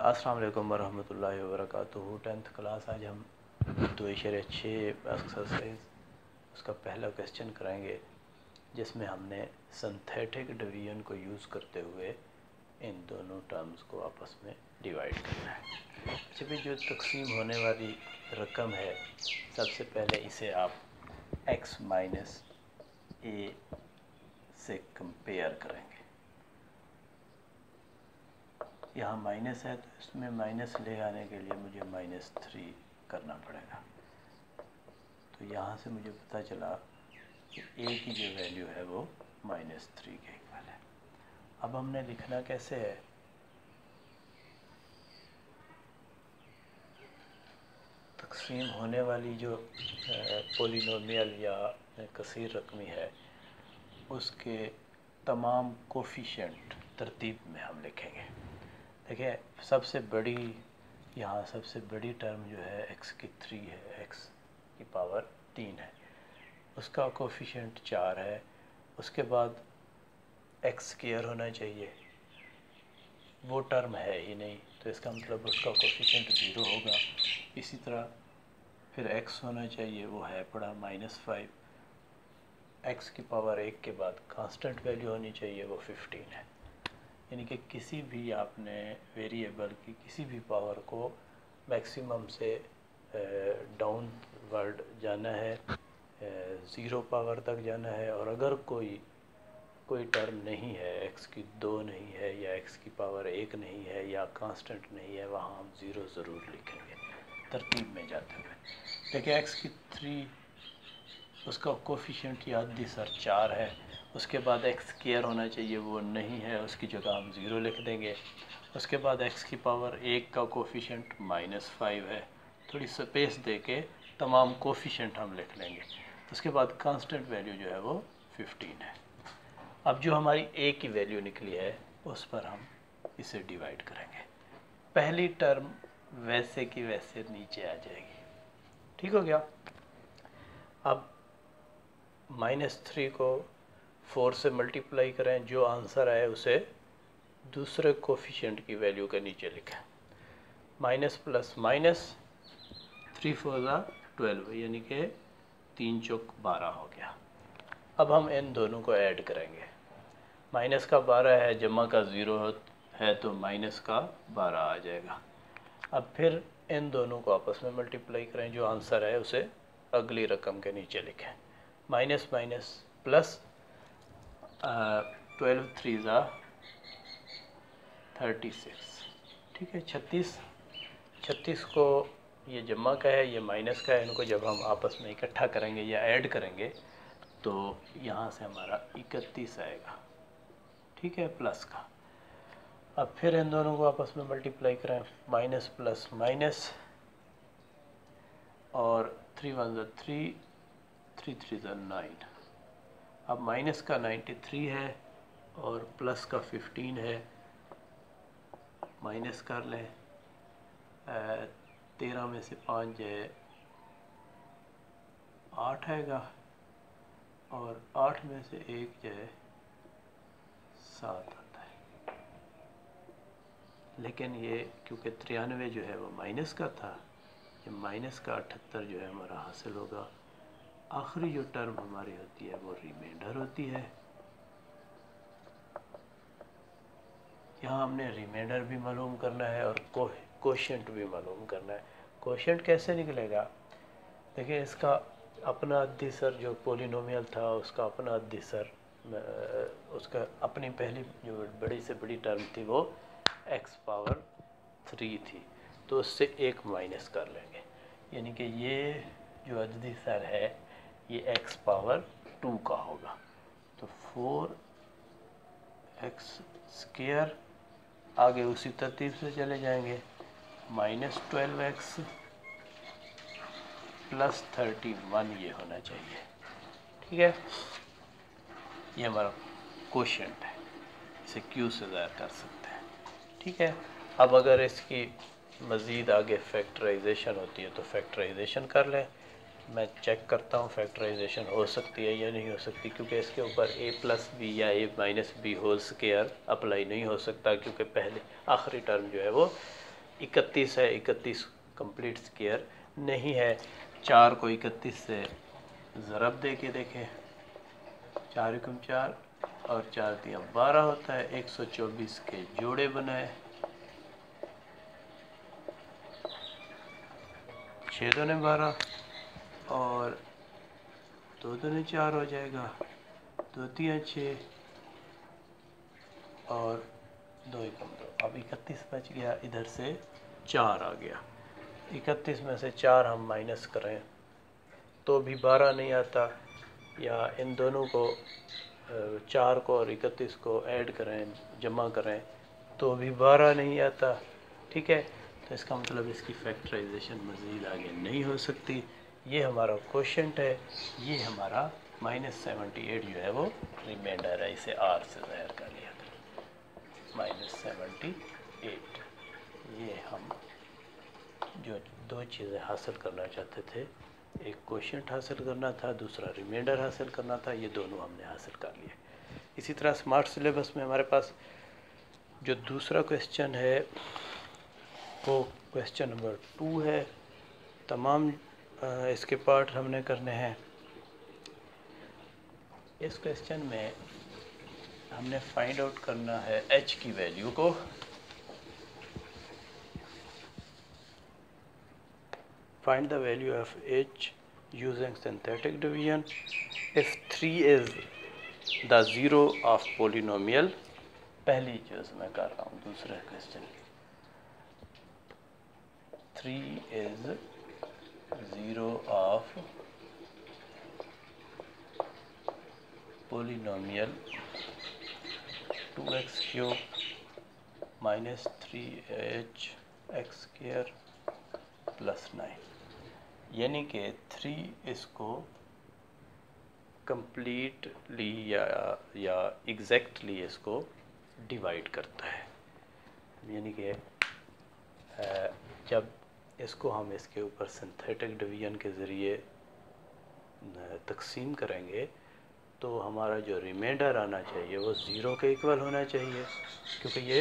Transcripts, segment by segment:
अस्सलाम वालेकुम वरहमतुल्लाहि वबरकातुहू। 10th क्लास आज हम 2.6 एक्सरसाइज उसका पहला क्वेश्चन कराएंगे, जिसमें हमने सिंथेटिक डिवीजन को यूज़ करते हुए इन दोनों टर्म्स को आपस में डिवाइड करना है। अच्छा भी, जो तकसीम होने वाली रकम है, सबसे पहले इसे आप x माइनस ए से कंपेयर करेंगे। यहाँ माइनस है तो इसमें माइनस ले आने के लिए मुझे -3 करना पड़ेगा। तो यहाँ से मुझे पता चला कि a की जो वैल्यू है वो -3 के इक्वल है। अब हमने लिखना कैसे है, तकसीम होने वाली जो पोलिनोमियल या कसीर रकमी है, उसके तमाम कोफिशिएंट तरतीब में हम लिखेंगे। देखिए, सबसे बड़ी टर्म जो है x की 3 है, x की पावर 3 है, उसका कोफिशिएंट 4 है। उसके बाद x स्क्वायर होना चाहिए, वो टर्म है ही नहीं, तो इसका मतलब उसका कोफिशिएंट 0 होगा। इसी तरह फिर x होना चाहिए, वो है पड़ा -5। x की पावर 1 के बाद कांस्टेंट वैल्यू होनी चाहिए, वो 15 है। यानी कि किसी भी आपने वेरिएबल की किसी भी पावर को मैक्सिमम से डाउनवर्ड जाना है, 0 पावर तक जाना है। और अगर कोई टर्म नहीं है, x की 2 नहीं है, या x की पावर 1 नहीं है, या कांस्टेंट नहीं है, वहाँ हम 0 ज़रूर लिखेंगे तरतीब में जाते हुए। देखिए, x की 3 उसका कोफिशिएंट या अद्दी सर 4 है। उसके बाद x स्क्वायर होना चाहिए, वो नहीं है, उसकी जगह हम 0 लिख देंगे। उसके बाद x की पावर 1 का कोफिशिएंट -5 है। थोड़ी स्पेस दे के तमाम कोफिशिएंट हम लिख लेंगे। उसके बाद कांस्टेंट वैल्यू जो है वो 15 है। अब जो हमारी a की वैल्यू निकली है, उस पर हम इसे डिवाइड करेंगे। पहली टर्म वैसे की वैसे नीचे आ जाएगी, ठीक हो गया। अब -3 को 4 से मल्टीप्लाई करें, जो आंसर आए उसे दूसरे कोफिशिएंट की वैल्यू के नीचे लिखें। माइनस प्लस माइनस 3 4 12, यानी कि 3 चौक 12 हो गया। अब हम इन दोनों को ऐड करेंगे। माइनस का 12 है, जमा का 0 है, तो माइनस का 12 आ जाएगा। अब फिर इन दोनों को आपस में मल्टीप्लाई करें, जो आंसर है उसे अगली रकम के नीचे लिखें। माइनस माइनस प्लस 12 3 36, ठीक है। 36 को, ये जमा का है, ये माइनस का है, इनको जब हम आपस में इकट्ठा करेंगे या ऐड करेंगे तो यहाँ से हमारा 31 आएगा, ठीक है, प्लस का। अब फिर इन दोनों को आपस में मल्टीप्लाई करें, माइनस प्लस माइनस, और 3 1 3 3 3 9। अब माइनस का 93 है और प्लस का 15 है। माइनस कर लें, 13 में से 5 जाए 8 आएगा, और 8 में से 1 जाए 7 आता है। लेकिन ये क्योंकि 93 जो है वो माइनस का था, ये माइनस का 78 जो है हमारा हासिल होगा। आखिरी जो टर्म हमारी होती है वो रिमाइंडर होती है। यहाँ हमने रिमाइंडर भी मालूम करना है और कोशेंट भी मालूम करना है। कोशेंट कैसे निकलेगा? देखिए, इसका अपना अद्दी सर जो पोलिनोमियल था, उसका अपना अद्दी सर, उसका अपनी पहली जो बड़ी से बड़ी टर्म थी वो x पावर 3 थी, तो उससे 1 माइनस कर लेंगे। यानी कि ये जो अद्दी सर है ये x पावर 2 का होगा। तो 4x स्क्वायर, आगे उसी तरतीब से चले जाएंगे, -12x प्लस 31 ये होना चाहिए, ठीक है। ये हमारा कोशेंट है, इसे Q से ज़ाहिर कर सकते हैं, ठीक है। अब अगर इसकी मज़ीद आगे फैक्टराइजेशन होती है तो फैक्टराइजेशन कर लें। मैं चेक करता हूँ फैक्टराइजेशन हो सकती है या नहीं हो सकती, क्योंकि इसके ऊपर a प्लस बी या a minus B whole square apply नहीं हो सकता, क्योंकि पहले आखिरी टर्म जो है वो 31 है, 31 कंप्लीट स्क्वायर नहीं है। 4 को 31 से ज़रब दे के देखें, 4 एकम 4 और 4 दिया 12 होता है। 124 के जोड़े बनाए, 6 दूने 12 और 2 दूने 4 हो जाएगा, 2 तिया 6 और 2 एकम 2। अब 31 बच गया, इधर से 4 आ गया। 31 में से 4 हम माइनस करें तो भी 12 नहीं आता, या इन दोनों को 4 को और 31 को ऐड करें, जमा करें तो भी 12 नहीं आता। ठीक है, तो इसका मतलब इसकी फैक्टराइजेशन मज़ीद आगे नहीं हो सकती। ये हमारा क्वोशंट है, ये हमारा -78 जो है वो रिमाइंडर है। इसे R से ज़ाहिर कर लिया था, -78। ये हम जो दो चीज़ें हासिल करना चाहते थे, एक क्वोशंट हासिल करना था, दूसरा रिमाइंडर हासिल करना था, ये दोनों हमने हासिल कर लिए। इसी तरह स्मार्ट सिलेबस में हमारे पास जो दूसरा क्वेश्चन है वो क्वेश्चन नंबर 2 है। तमाम इसके पार्ट हमने करने हैं। इस क्वेश्चन में हमने फाइंड आउट करना है h की वैल्यू को। Find the value of h using synthetic division if 3 is the zero of polynomial। पहली चीज़ मैं कर रहा हूँ दूसरे क्वेश्चन की। 3 is zero of polynomial 2x cube minus 3h x square plus 9, यानी कि 3 इसको कंप्लीटली या एग्जैक्टली इसको डिवाइड करता है। यानी कि जब इसको हम इसके ऊपर सिंथेटिक डिवीजन के ज़रिए तकसीम करेंगे तो हमारा जो रिमाइंडर आना चाहिए वो 0 के इक्वल होना चाहिए, क्योंकि ये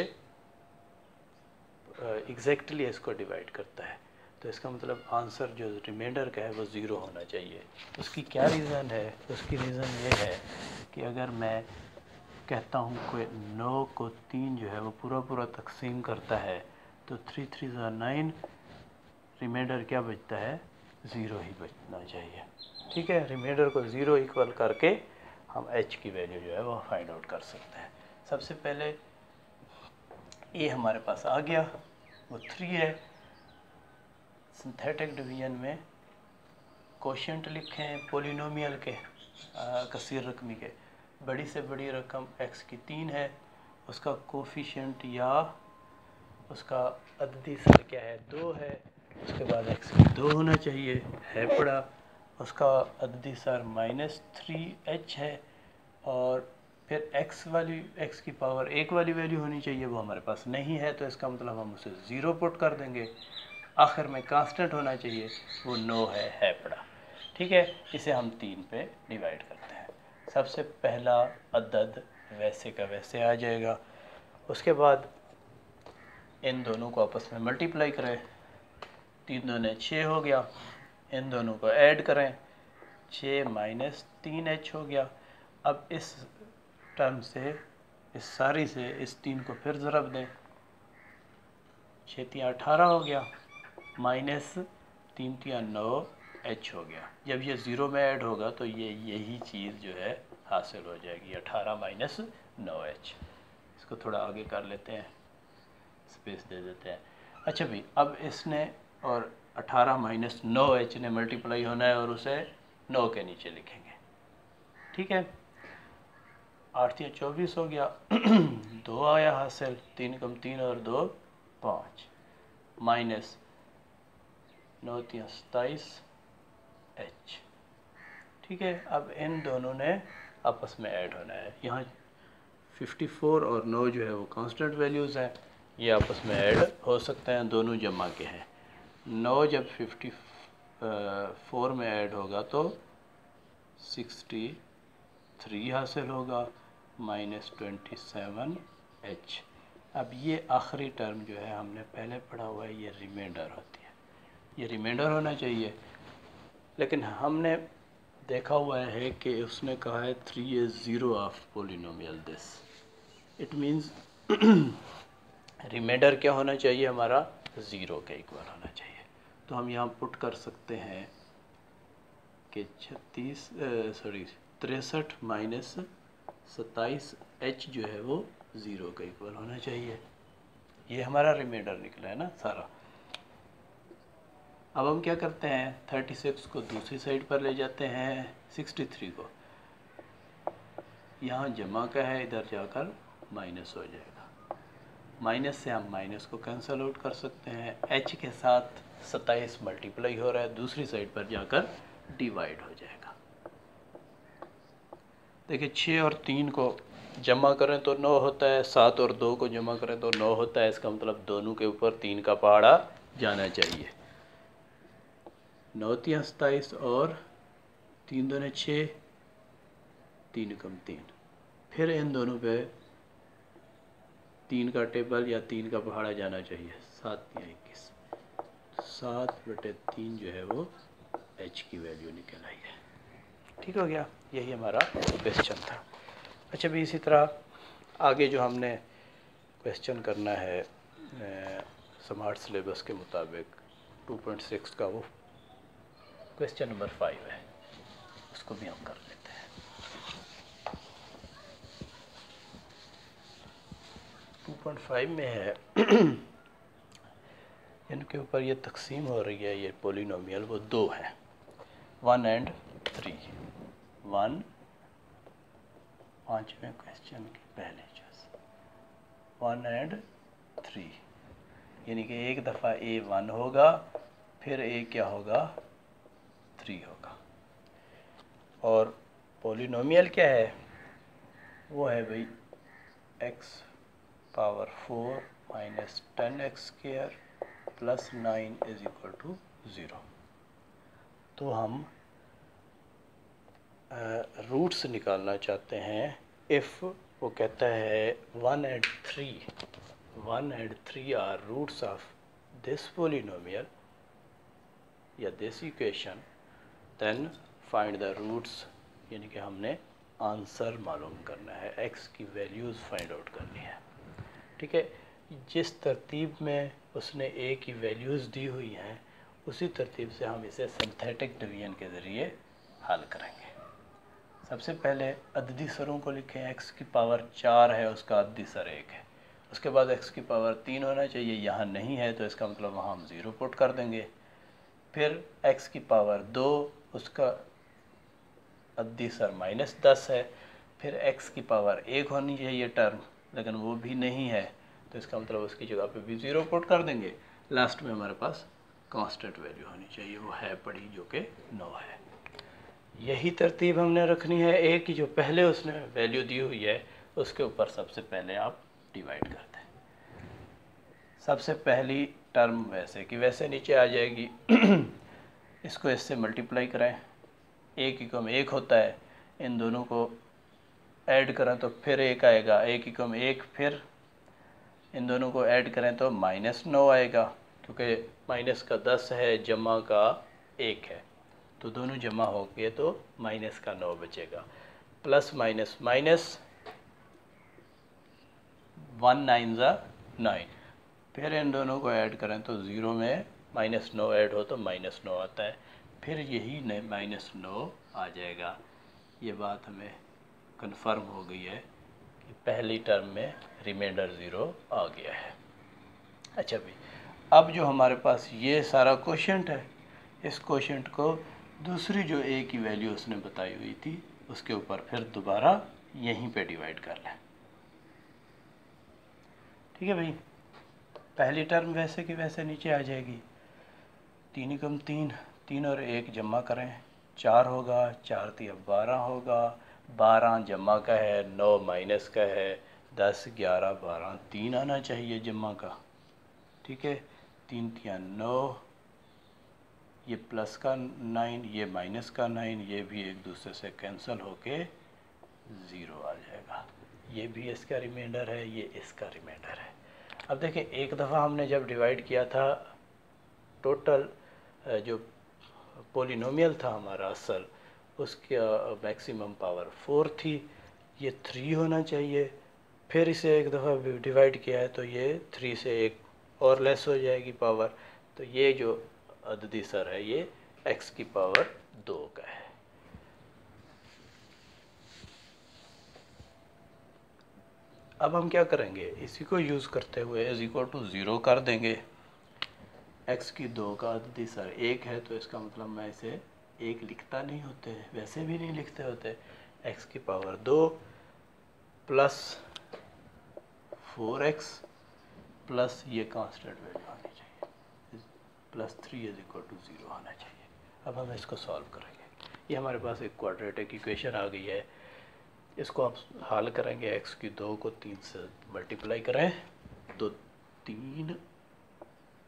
एग्जैक्टली इसको डिवाइड करता है। तो इसका मतलब आंसर जो रिमाइंडर का है वो 0 होना चाहिए। उसकी क्या रीज़न है? उसकी रीज़न ये है कि अगर मैं कहता हूँ कोई 9 को 3 जो है वो पूरा पूरा तकसीम करता है तो 3 3 9, रिमाइंडर क्या बचता है? 0 ही बचना चाहिए। ठीक है, रिमाइंडर को 0 इक्वल करके हम h की वैल्यू जो है वो फाइंड आउट कर सकते हैं। सबसे पहले ये हमारे पास आ गया, वो 3 है। सिंथेटिक डिवीजन में क्वोशंट लिखें पोलिनोमियल के, कसीर रकमी के। बड़ी से बड़ी रकम x की 3 है, उसका कोफिशिएंट या उसका अददी सर क्या है? 2 है। उसके बाद x की 2 होना चाहिए, है पड़ा। उसका अददी सर -3h है, और फिर x की पावर 1 वाली वैल्यू होनी चाहिए, वो हमारे पास नहीं है, तो इसका मतलब हम उसे 0 पुट कर देंगे। आखिर में कांस्टेंट होना चाहिए, वो 9 है पड़ा। ठीक है, इसे हम 3 पे डिवाइड करते हैं। सबसे पहला अदद वैसे का वैसे आ जाएगा। उसके बाद इन दोनों को आपस में मल्टीप्लाई करें, 3 दूने 6 हो गया। इन दोनों को ऐड करें, 6 माइनस 3h हो गया। अब इस टर्म से, इस सारी से इस 3 को फिर ज़रब दें, 6 तिया 18 हो गया, माइनस 3 तिया 9h हो गया। जब ये 0 में ऐड होगा तो ये यही चीज़ जो है हासिल हो जाएगी, 18 माइनस 9h। इसको थोड़ा आगे कर लेते हैं, स्पेस दे देते हैं। अच्छा भी, अब इसने और 18 माइनस 9h ने मल्टीप्लाई होना है और उसे 9 के नीचे लिखेंगे। ठीक है, 8 तिया 24 हो गया, 2 आया हासिल, 3 कम 3 और 2 5, माइनस 9 तिया 27h। ठीक है, अब इन दोनों ने आपस में ऐड होना है। यहाँ 54 और 9 जो है वो कांस्टेंट वैल्यूज़ हैं, ये आपस में ऐड हो सकते हैं, दोनों जमा के हैं। 9 जब 54 में ऐड होगा तो 63 हासिल होगा, माइनस 27h। अब ये आखिरी टर्म जो है हमने पहले पढ़ा हुआ है, ये रिमाइंडर होती है, ये रिमाइंडर होना चाहिए। लेकिन हमने देखा हुआ है कि उसने कहा है 3 is 0 of polynomial this, it means remainder क्या होना चाहिए हमारा, 0 के इक्वल होना चाहिए। तो हम यहाँ पुट कर सकते हैं कि 63 माइनस 27 h जो है वो 0 के इक्वल होना चाहिए। ये हमारा रिमाइंडर निकला है ना सारा। अब हम क्या करते हैं, 36 को दूसरी साइड पर ले जाते हैं, 63 को यहाँ जमा का है, इधर जाकर माइनस हो जाएगा। माइनस से हम माइनस को कैंसल आउट कर सकते हैं, h के साथ 27 मल्टीप्लाई हो रहा है, दूसरी साइड पर जाकर डिवाइड हो जाएगा। देखिए 6 और 3 को जमा करें तो 9 होता है, 7 और 2 को जमा करें तो 9 होता है। इसका मतलब दोनों के ऊपर 3 का पहाड़ा जाना चाहिए। 9 3 27 और 3 दूने 6, 3 कम 3, फिर इन दोनों पे 3 का टेबल या 3 का पहाड़ा जाना चाहिए। 7 या 21, 7/3 जो है वो h की वैल्यू निकल आई है। ठीक हो गया, यही हमारा क्वेश्चन था। अच्छा भी इसी तरह आगे जो हमने क्वेश्चन करना है स्मार्ट सिलेबस के मुताबिक 2.6 का, वो क्वेश्चन नंबर 5 है, उसको भी हम कर लेते हैं। 2.5 में है इनके ऊपर ये तकसीम हो रही है, ये पोलिनोमियल वो दो हैं, 1 and 3। 1 पाँचवें क्वेश्चन के पहले जो 1 and 3, यानी कि एक दफ़ा a 1 होगा, फिर a क्या होगा, 3 होगा। और पोलिनोमियल क्या है, वो है भाई x power 4 minus 10x square plus 9 is equal to 0। तो हम रूट्स निकालना चाहते हैं। इफ़ वो कहता है 1 and 3 are roots of this polynomial या this equation, then find the roots, यानी कि हमने आंसर मालूम करना है, x की वैल्यूज़ फाइंड आउट करनी है। ठीक है, जिस तरतीब में उसने a की वैल्यूज़ दी हुई हैं उसी तरतीब से हम इसे सिंथेटिक डिवीजन के ज़रिए हल करेंगे। सबसे पहले अददी सरों को लिखें, x की पावर 4 है, उसका अददी सर 1 है। उसके बाद x की पावर 3 होना चाहिए, यहाँ नहीं है तो इसका मतलब वहाँ हम 0 पुट कर देंगे। फिर x की पावर 2, उसका अददी सर -10 है। फिर x की पावर 1 होनी चाहिए टर्म, लेकिन वो भी नहीं है तो इसका मतलब उसकी जगह पे भी 0 पुट कर देंगे। लास्ट में हमारे पास कांस्टेंट वैल्यू होनी चाहिए, वो है पड़ी, जो कि 9 है। यही तरतीब हमने रखनी है। a की जो पहले उसने वैल्यू दी हुई है उसके ऊपर सबसे पहले आप डिवाइड करते हैं। सबसे पहली टर्म वैसे कि वैसे नीचे आ जाएगी इसको इससे मल्टीप्लाई करें, a की कम 1 होता है, इन दोनों को ऐड करें तो फिर 1 आएगा, a की कम 1, फिर इन दोनों को ऐड करें तो -9 आएगा, क्योंकि माइनस का 10 है, जमा का 1 है, तो दोनों जमा हो गए तो माइनस का 9 बचेगा। प्लस माइनस माइनस, 1 9 ज़ा 9, फिर इन दोनों को ऐड करें तो 0 में -9 ऐड हो तो -9 आता है, फिर यही -9 आ जाएगा। ये बात हमें कंफर्म हो गई है कि पहली टर्म में रिमाइंडर 0 आ गया है। अच्छा भाई, अब जो हमारे पास ये सारा क्वोशंट है, इस क्वोशंट को दूसरी जो a की वैल्यू उसने बताई हुई थी उसके ऊपर फिर दोबारा यहीं पे डिवाइड कर लें। ठीक है भाई, पहली टर्म वैसे कि वैसे नीचे आ जाएगी, 3 कम 3, 3 और 1 जमा करें 4 होगा, 4 3 12 होगा, 12 जमा का है, 9 माइनस का है, 10 11 12 3 आना चाहिए जमा का। ठीक है, 3 3 9, ये प्लस का 9, ये माइनस का 9, ये भी एक दूसरे से कैंसिल होके 0 आ जाएगा। ये भी इसका रिमाइंडर है, ये इसका रिमाइंडर है। अब देखें, एक दफ़ा हमने जब डिवाइड किया था, टोटल जो पोलिनोमियल था हमारा असल, उसका मैक्सिमम पावर 4 थी, ये 3 होना चाहिए। फिर इसे एक दफ़ा डिवाइड किया है तो ये 3 से एक और लेस हो जाएगी पावर, तो ये जो अददी सर है ये x की पावर 2 का है। अब हम क्या करेंगे, इसी को यूज़ करते हुए इज इक्वल टू 0 कर देंगे। x की 2 का अददी सर 1 है, तो इसका मतलब मैं इसे 1 लिखता नहीं होते, वैसे भी नहीं लिखते होते। x की पावर 2 प्लस 4x प्लस ये कांस्टेंट वैल्यू आनी चाहिए, प्लस 3 इज इक्वल टू 0 आना चाहिए। अब हम इसको सॉल्व करेंगे। ये हमारे पास एक क्वाड्रेटिक इक्वेशन आ गई है। इसको आप हल करेंगे, x की 2 को 3 से मल्टीप्लाई करें तो 3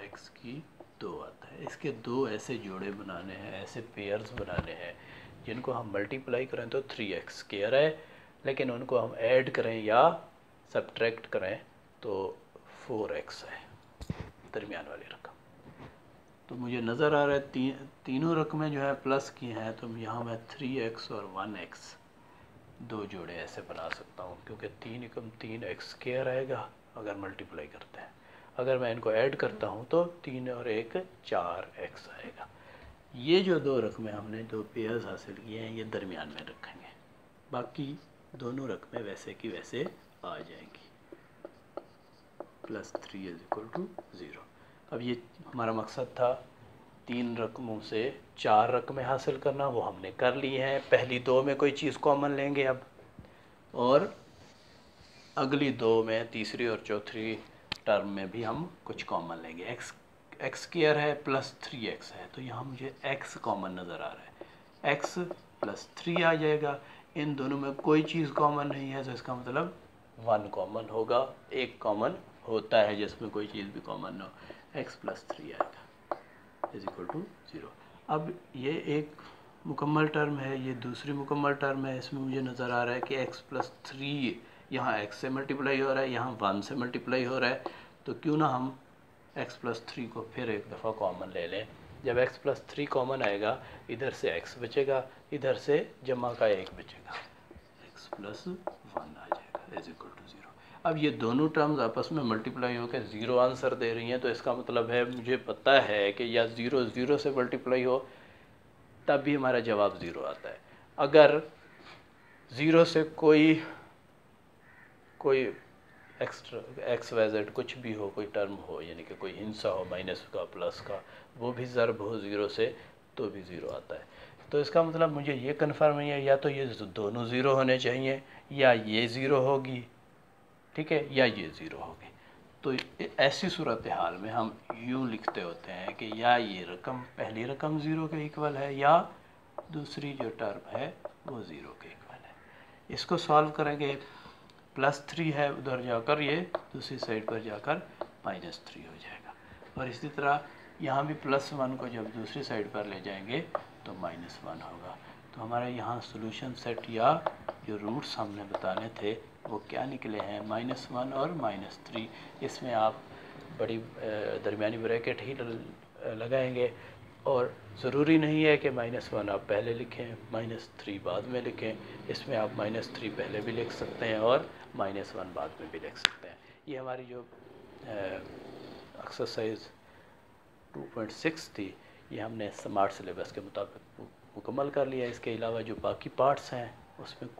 x की 2 आता है। इसके दो ऐसे जोड़े बनाने हैं, ऐसे पेयर्स बनाने हैं जिनको हम मल्टीप्लाई करें तो 3x स्क्वायर है, लेकिन उनको हम ऐड करें या सब्ट्रैक्ट करें तो 4x है, दरमियान वाली रकम। तो मुझे नज़र आ रहा है तीनों रकमें जो है प्लस की हैं, तो यहाँ मैं 3x और 1x दो जोड़े ऐसे बना सकता हूँ, क्योंकि 3 एकम 3x स्क्वायर आएगा अगर मल्टीप्लाई करते हैं। अगर मैं इनको ऐड करता हूँ तो 3 और 1 4x आएगा। ये जो दो रकमें हमने दो पेयर्स हासिल किए हैं ये दरमियान में रखेंगे, बाकी दोनों रकमें वैसे की वैसे आ जाएंगी। Plus 3 is equal to 0। अब ये हमारा मकसद था 3 रकमों से 4 रकमें हासिल करना, वो हमने कर ली हैं। पहली दो में कोई चीज़ कॉमन लेंगे अब, और अगली दो में, तीसरी और चौथी टर्म में भी हम कुछ कॉमन लेंगे। एक्स स्क्वायर है प्लस 3x है, तो यहाँ मुझे x कॉमन नज़र आ रहा है, x प्लस 3 आ जाएगा। इन दोनों में कोई चीज़ कॉमन नहीं है, तो इसका मतलब 1 कॉमन होगा। एक कॉमन होता है जिसमें कोई चीज़ भी कॉमन ना हो, x प्लस 3 आएगा इज इक्वल टू 0। अब ये एक मुकम्मल टर्म है, ये दूसरी मुकम्मल टर्म है। इसमें मुझे नज़र आ रहा है कि x प्लस 3 यहाँ x से मल्टीप्लाई हो रहा है, यहाँ 1 से मल्टीप्लाई हो रहा है, तो क्यों ना हम x प्लस 3 को फिर एक दफ़ा कॉमन ले लें। जब x प्लस 3 कॉमन आएगा, इधर से x बचेगा, इधर से जमा का 1 बचेगा, x प्लस 1 आ जाएगा इज इक्वल टू 0। अब ये दोनों टर्म्स आपस में मल्टीप्लाई होकर 0 आंसर दे रही हैं, तो इसका मतलब है मुझे पता है कि या 0 0 से मल्टीप्लाई हो तब भी हमारा जवाब 0 आता है। अगर 0 से कोई एक्स्ट्रा एक्स वाई जेड कुछ भी हो, कोई टर्म हो, यानी कि कोई हिंसा हो माइनस का प्लस का, वो भी ज़रब हो 0 से, तो भी 0 आता है। तो इसका मतलब मुझे ये कन्फर्म नहीं है, या तो ये दोनों 0 होने चाहिए, या ये 0 होगी, ठीक है, या ये 0 होगी। तो ऐसी सूरत हाल में हम यूँ लिखते होते हैं कि या ये रकम, पहली रकम 0 के इक्वल है, या दूसरी जो टर्म है वो 0 के इक्वल है। इसको सॉल्व करेंगे, प्लस 3 है, उधर जाकर ये दूसरी साइड पर जाकर माइनस 3 हो जाएगा। और इसी तरह यहाँ भी प्लस 1 को जब दूसरी साइड पर ले जाएंगे तो माइनस 1 होगा। तो हमारे यहाँ सोल्यूशन सेट या जो रूट्स हमने बताने थे वो क्या निकले हैं, -1 और -3। इसमें आप बड़ी दरमियानी ब्रैकेट ही लगाएंगे, और ज़रूरी नहीं है कि -1 आप पहले लिखें, -3 बाद में लिखें। इसमें आप -3 पहले भी लिख सकते हैं और -1 बाद में भी लिख सकते हैं। ये हमारी जो एक्सरसाइज 2.6 थी, ये हमने स्मार्ट सिलेबस के मुताबिक मुकम्मल कर लिया। इसके अलावा जो बाकी पार्ट्स हैं उसमें